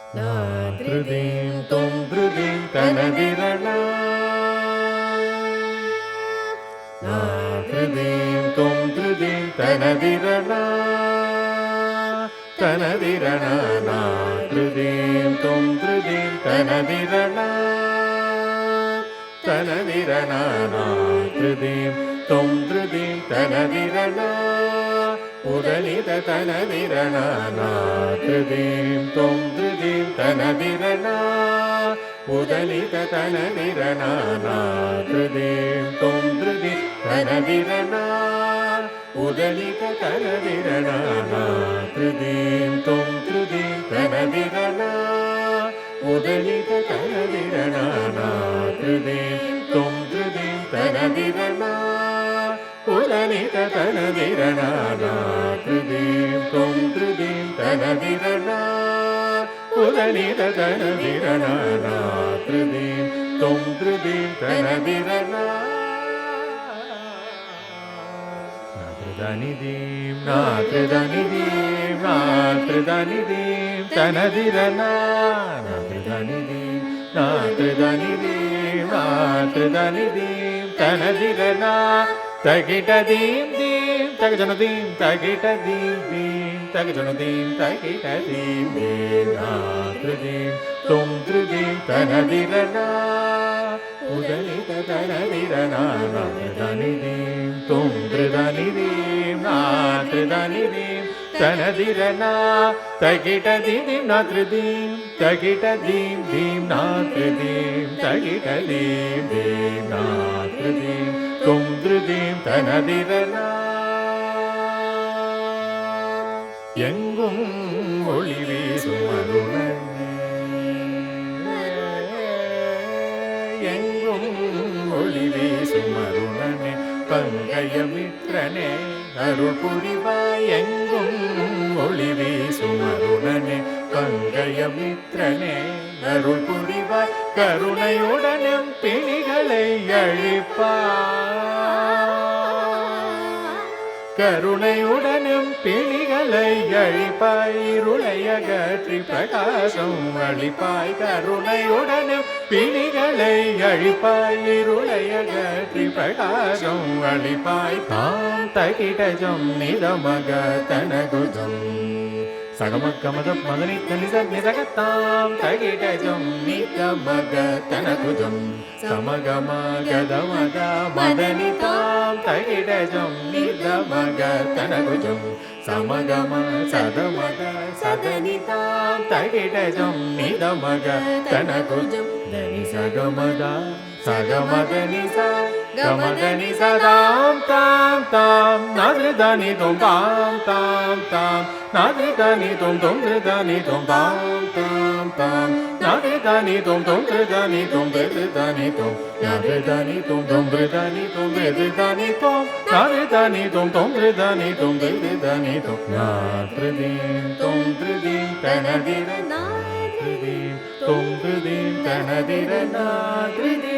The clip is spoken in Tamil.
திருதீம் தொம் திருதீம் தனதிரணா திருதீம் தொம் திருதீம் தனதிரணா தனதிரணா திருதீம் தொம் திருதீம் தனதிரணா தனதிரணா திருதீம் தொம் திருதீம் தனதிரணா உதனித தனதிரணா திருதீம் தொம் திருதீம் தனதிரணா உதனித தனதிரணா திருதீம் தொம் திருதீம் தனதிரணா உதனித தனதிரணா திருதீம் தொம் திருதீம் தனதிரணா உதனித தனதிரணா திருதீம் தொம் திருதீம் தனதிரணா உதனித தனதிரணா திருதீம் தொம் திருதீம் தனதிரணா உதனித தனதிரணா திருதீம் தொம் திருதீம் தனதிரணா நாத்ருதனிதீம் நாத்ருதனிதீம் நாத்ருதனிதீம் தனதிரணா நாத்ருதனிதீம் நாத்ருதனிதீம் நாத்ருதனிதீம் தனதிரணா தகிடதீம் தீம் தகஜனதீம் தகிடதீம் தீம் தகஜனதீம் தகிடதீம் தீம் நாத்ருதீம் தொம் திருதீம் தனதிரணா உதனித தனதிரணா நாத்ருதனிதீம் தொம் திருதனிதீம் நாத்ருதனிதீம் தனதிரணா தகிடதீம் நாத்ருதீம் தகிடதீம் தீம் நாத்ருதீம் தகிடதீம் தீம் நாத்ருதீம் தொம் திருதீம் தனதிரணா எங்கும் ஒளி வீசும் அருணனே எங்கும் ஒளி வீசும் அருணனே பங்கயமித்ரனே அருள் புரிவாய் எங்கும் ஒளி வீசும் அருணனே பங்கயமித்ரனே அருள் புரிவாய் கருணையுடனும் பிணிகளை அழிப்பாய் கருணையுடனும் பிணிகளை அழிப்பாய் இருளை அகற்றி பிரகாசம் அளிப்பாய் கருணையுடனும் பிணிகளை அழிப்பாய் இருளை அகற்றி பிரகாசம் அளிப்பாய் தாம் தகிடஜம் நிதமக தனகுஜம் சகமக்கமத மதனி தனிச நிசகத்தாம் தகிடஜம் நிதமக தனகுஜம் சமகம கதமக மதனி தாம் தகிடஜம் நிதமக தனகுஜம் சமகம சதமக சதனி தாம் தகிடஜம் நிதமக தனகுஜம் தனி சகமதா சகமதனி சா கமதனி சதாம் தாம் தாம் நாத்ருதனி தொம் தாம் தாம் தாம் நாத்ருதனி தொம் தொம் திருதனி தொம் தாம் தாம் தாம் நாத்ருதனி தொம் தொம் திருதனி தொம் திருதனி தொம் நாத்ருதனி தொம் தொம் திருதனி தொம் திருதனி தொம் நாத்ருதனி தொம் தொம் திருதனி தொம் திருதனி தொம் நாத்ருதீம் தொம் திருதீம் தனதிரணா திருதீம் தொம் திருதீம் தனதிரணா திருதீம்